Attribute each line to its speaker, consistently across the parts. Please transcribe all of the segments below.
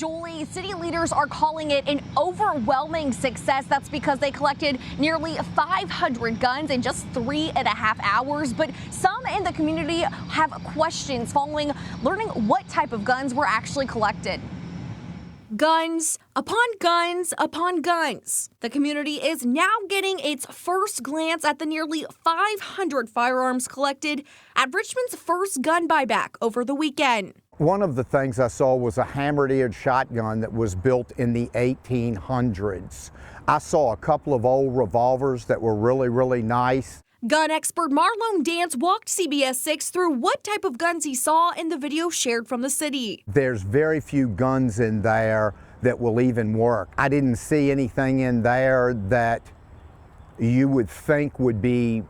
Speaker 1: Julie, city leaders are calling it an overwhelming success. That's because they collected nearly 500 guns in just 3.5 hours. But some in the community have questions following learning what type of guns were actually collected. Guns upon guns upon guns. The community is now getting its first glance at the nearly 500 firearms collected at Richmond's first gun buyback over the weekend.
Speaker 2: One of the things I saw was a hammered-edge shotgun that was built in the 1800s. I saw a couple of old revolvers that were really nice.
Speaker 1: Gun expert Marlon Dance walked CBS 6 through what type of guns he saw in the video shared from the city.
Speaker 2: There's very few guns in there that will even work. I didn't see anything in there that you would think would be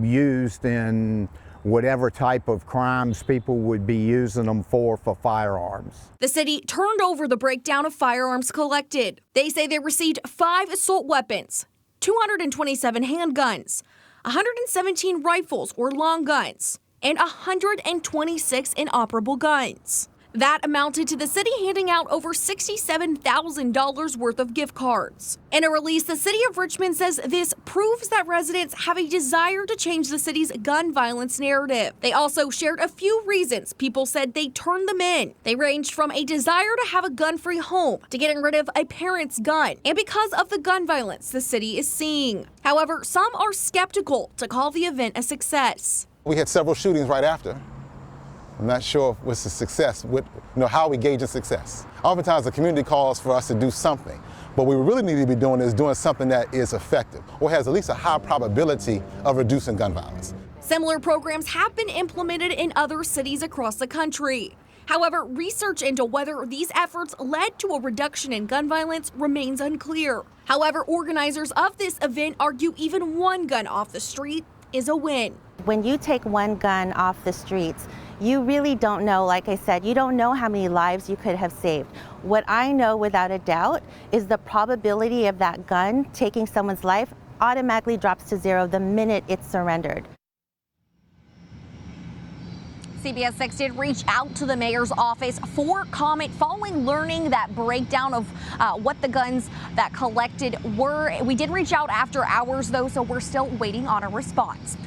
Speaker 2: used in whatever type of crimes people would be using them for firearms.
Speaker 1: The city turned over the breakdown of firearms collected. They say they received 5 assault weapons, 227 handguns, 117 rifles or long guns, and 126 inoperable guns. That amounted to the city handing out over $67,000 worth of gift cards. In a release, the City of Richmond says this proves that residents have a desire to change the city's gun violence narrative. They also shared a few reasons people said they turned them in. They ranged from a desire to have a gun-free home to getting rid of a parent's gun, and because of the gun violence the city is seeing. However, some are skeptical to call the event a success.
Speaker 3: We had several shootings right after. I'm not sure if it was a success, how we gauge a success. Oftentimes the community calls for us to do something, but what we really need to be doing is doing something that is effective or has at least a high probability of reducing gun violence.
Speaker 1: Similar programs have been implemented in other cities across the country. However, research into whether these efforts led to a reduction in gun violence remains unclear. However, organizers of this event argue even one gun off the street is a win.
Speaker 4: When you take one gun off the streets, you really don't know, like I said, you don't know how many lives you could have saved. What I know without a doubt is the probability of that gun taking someone's life automatically drops to 0 the minute it's surrendered.
Speaker 1: CBS 6 did reach out to the mayor's office for comment following learning that breakdown of what the guns that collected were. We did reach out after hours, though, so we're still waiting on a response.